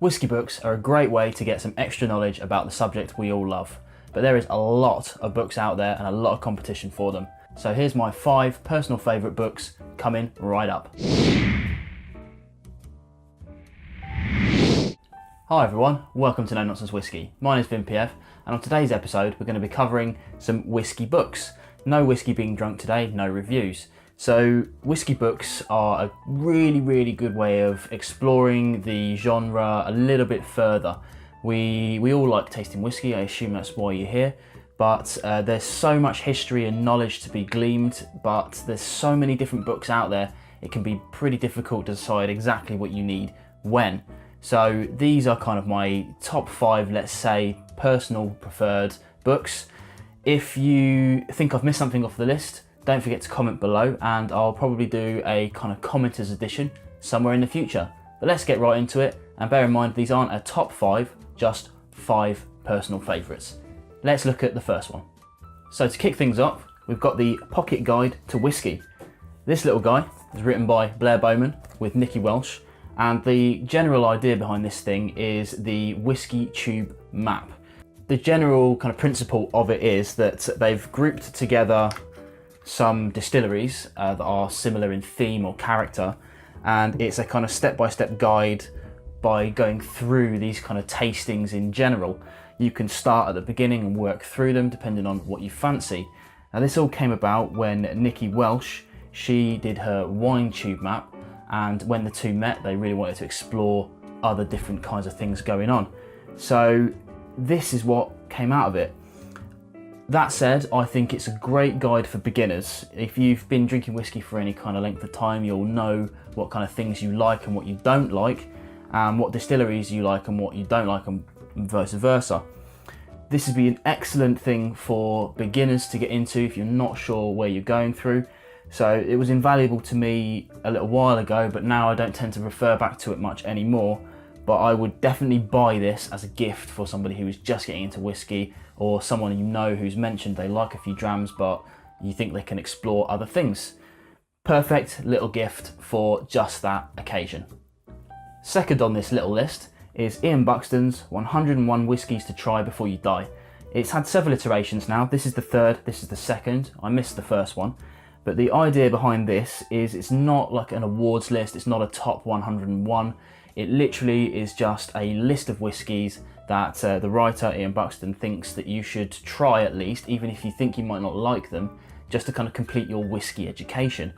Whiskey books are a great way to get some extra knowledge about the subject we all love, but there is a lot of books out there and a lot of competition for them. So here's my 5 personal favourite books coming right up. Hi everyone, welcome to Nonsense Whisky. My name is VinPF, and on today's episode we're going to be covering some whiskey books. No whiskey being drunk today, no reviews. So whiskey books are a really good way of exploring the genre a little bit further. We all like tasting whiskey, I assume that's why you're here, but there's so much history and knowledge to be gleaned, but there's so many different books out there, it can be pretty difficult to decide exactly what you need when. So these are kind of my top 5, let's say, personal preferred books. If you think I've missed something off the list, don't forget to comment below and I'll probably do a kind of commenters edition somewhere in the future. But let's get right into it, and bear in mind these aren't a top 5, just 5 personal favourites. Let's look at the first one. So to kick things off, we've got the Pocket Guide to Whiskey. This little guy is written by Blair Bowman with Nikki Welch, and the general idea behind this thing is the whiskey tube map. The general kind of principle of it is that they've grouped together some distilleries that are similar in theme or character, and it's a kind of step-by-step guide by going through these kind of tastings in general. You can start at the beginning and work through them depending on what you fancy. Now this all came about when Nikki Welch, she did her wine tube map, and when the two met they really wanted to explore other different kinds of things going on. So this is what came out of it. That said, I think it's a great guide for beginners. If you've been drinking whiskey for any kind of length of time, you'll know what kind of things you like and what you don't like, and what distilleries you like and what you don't like, and vice versa. This would be an excellent thing for beginners to get into if you're not sure where you're going through. So it was invaluable to me a little while ago, but now I don't tend to refer back to it much anymore. But I would definitely buy this as a gift for somebody who is just getting into whiskey, or someone you know who's mentioned they like a few drams but you think they can explore other things. Perfect little gift for just that occasion. Second on this little list is Ian Buxton's 101 Whiskies to Try Before You Die. It's had several iterations now. This is the third, this is the second. I missed the first one. But the idea behind this is it's not like an awards list, it's not a top 101. It literally is just a list of whiskies that the writer Ian Buxton thinks that you should try at least, even if you think you might not like them, just to kind of complete your whiskey education.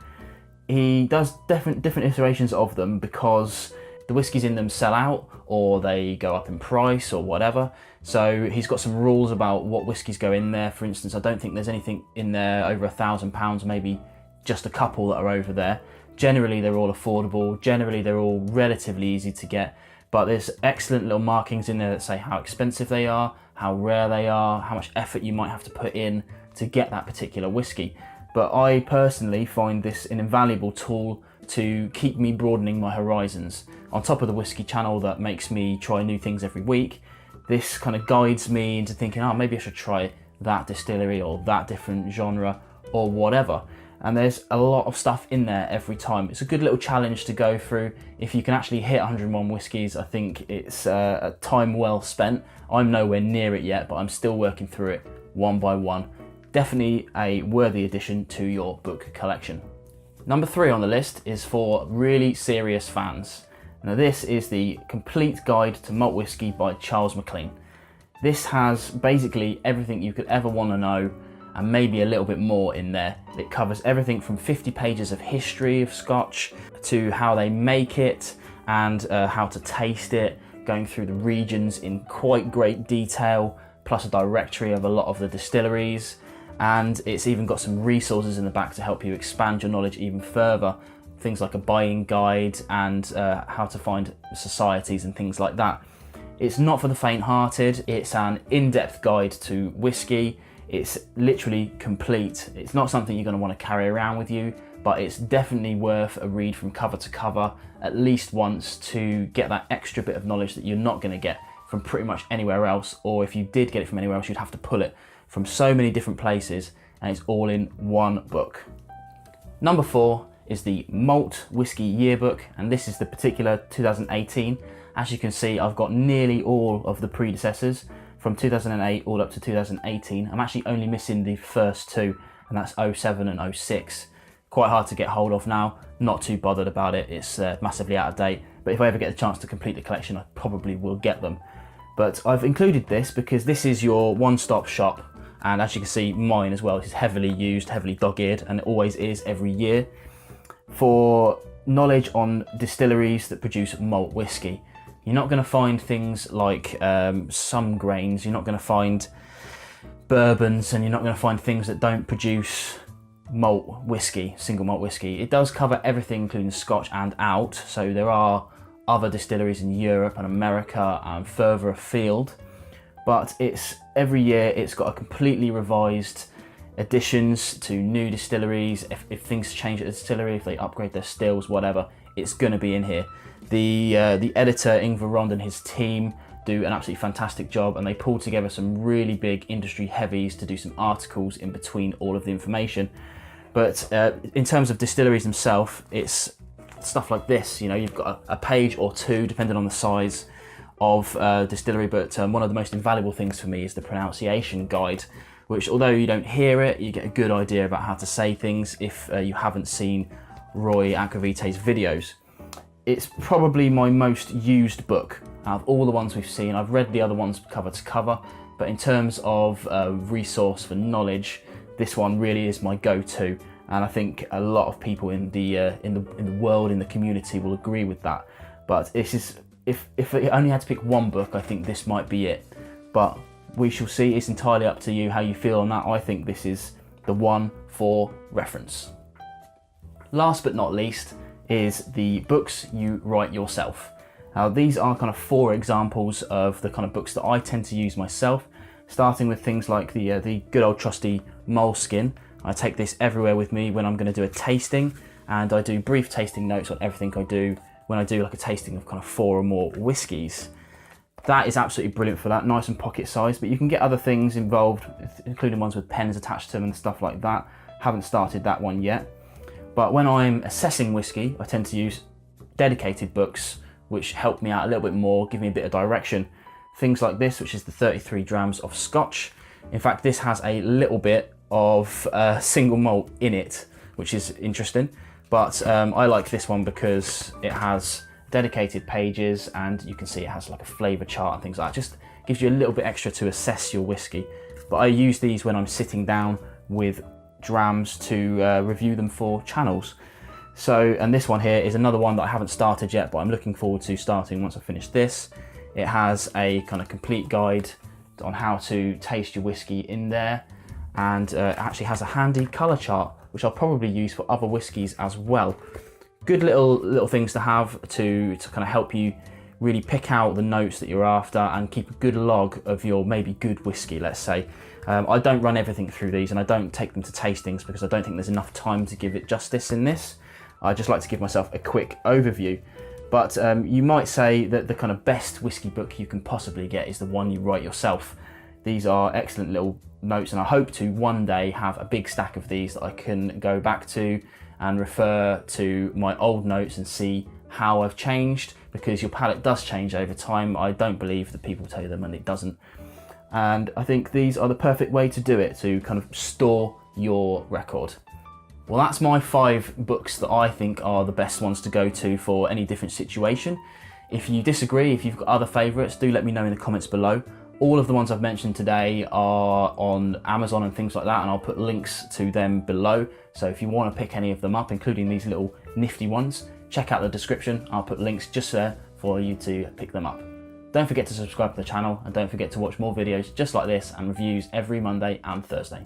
He does different iterations of them because the whiskies in them sell out or they go up in price or whatever. So he's got some rules about what whiskies go in there. For instance, I don't think there's anything in there over £1,000, maybe just a couple that are over there. Generally they're all affordable, generally they're all relatively easy to get, but there's excellent little markings in there that say how expensive they are, how rare they are, how much effort you might have to put in to get that particular whiskey. But I personally find this an invaluable tool to keep me broadening my horizons. On top of the whiskey channel that makes me try new things every week, this kind of guides me into thinking, oh, maybe I should try that distillery or that different genre or whatever. And there's a lot of stuff in there every time. It's a good little challenge to go through. If you can actually hit 101 whiskies, I think it's a time well spent. I'm nowhere near it yet, but I'm still working through it one by one. Definitely a worthy addition to your book collection. Number 3 on the list is for really serious fans. Now this is the Complete Guide to Malt Whisky by Charles MacLean. This has basically everything you could ever want to know, and maybe a little bit more in there. It covers everything from 50 pages of history of Scotch to how they make it and how to taste it, going through the regions in quite great detail, plus a directory of a lot of the distilleries. And it's even got some resources in the back to help you expand your knowledge even further. Things like a buying guide and how to find societies and things like that. It's not for the faint-hearted, it's an in-depth guide to whiskey. It's literally complete. It's not something you're going to want to carry around with you, but it's definitely worth a read from cover to cover at least once to get that extra bit of knowledge that you're not going to get from pretty much anywhere else, or if you did get it from anywhere else, you'd have to pull it from so many different places, and it's all in one book. Number 4 is the Malt Whisky Yearbook, and this is the particular 2018, As you can see, I've got nearly all of the predecessors from 2008 all up to 2018. I'm actually only missing the first two, and that's 07 and 06. Quite hard to get hold of now, not too bothered about it, it's massively out of date, but if I ever get the chance to complete the collection, I probably will get them. But I've included this because this is your one-stop shop, and as you can see, mine as well is heavily used, heavily dog-eared, and it always is every year, for knowledge on distilleries that produce malt whiskey. You're not going to find things like some grains, you're not going to find bourbons, and you're not going to find things that don't produce malt whiskey, single malt whiskey. It does cover everything, including Scotch and out, so there are other distilleries in Europe and America and further afield, but it's every year it's got a completely revised additions to new distilleries. If things change at the distillery, if they upgrade their stills, whatever, it's going to be in here. The editor Ingvar Ronde and his team do an absolutely fantastic job, and they pull together some really big industry heavies to do some articles in between all of the information. But in terms of distilleries themselves, it's stuff like this. You know, you've got a page or two, depending on the size of distillery. But one of the most invaluable things for me is the pronunciation guide, which, although you don't hear it, you get a good idea about how to say things if you haven't seen Roy Akavite's videos. It's probably my most used book out of all the ones we've seen. I've read the other ones cover to cover, but in terms of resource for knowledge, this one really is my go-to, and I think a lot of people in the world, in the community, will agree with that. But this is, if I only had to pick one book, I think this might be it. But we shall see. It's entirely up to you how you feel on that. I think this is the one for reference. Last but not least is the books you write yourself. Now, these are kind of 4 examples of the kind of books that I tend to use myself, starting with things like the good old trusty Moleskin. I take this everywhere with me when I'm going to do a tasting, and I do brief tasting notes on everything I do when I do like a tasting of kind of 4 or more whiskies. That is absolutely brilliant for that, nice and pocket sized, but you can get other things involved, including ones with pens attached to them and stuff like that. Haven't started that one yet. But when I'm assessing whiskey, I tend to use dedicated books which help me out a little bit more, give me a bit of direction. Things like this, which is the 33 Drams of Scotch. In fact, this has a little bit of single malt in it, which is interesting. But I like this one because it has dedicated pages, and you can see it has like a flavour chart and things like that. Just gives you a little bit extra to assess your whiskey. But I use these when I'm sitting down with drams to review them for channels. So, and this one here is another one that I haven't started yet, but I'm looking forward to starting once I finish this. It has a kind of complete guide on how to taste your whiskey in there, and it actually has a handy colour chart, which I'll probably use for other whiskies as well. Good little things to have to kind of help you really pick out the notes that you're after and keep a good log of your maybe good whiskey, let's say. I don't run everything through these, and I don't take them to tastings because I don't think there's enough time to give it justice in this. I just like to give myself a quick overview. But you might say that the kind of best whiskey book you can possibly get is the one you write yourself. These are excellent little notes, and I hope to one day have a big stack of these that I can go back to and refer to my old notes and see how I've changed, because your palate does change over time. I don't believe that people tell you them and it doesn't. And I think these are the perfect way to do it, to kind of store your record. Well, that's my 5 books that I think are the best ones to go to for any different situation. If you disagree, if you've got other favourites, do let me know in the comments below. All of the ones I've mentioned today are on Amazon and things like that, and I'll put links to them below. So if you want to pick any of them up, including these little nifty ones, check out the description. I'll put links just there for you to pick them up. Don't forget to subscribe to the channel, and don't forget to watch more videos just like this and reviews every Monday and Thursday.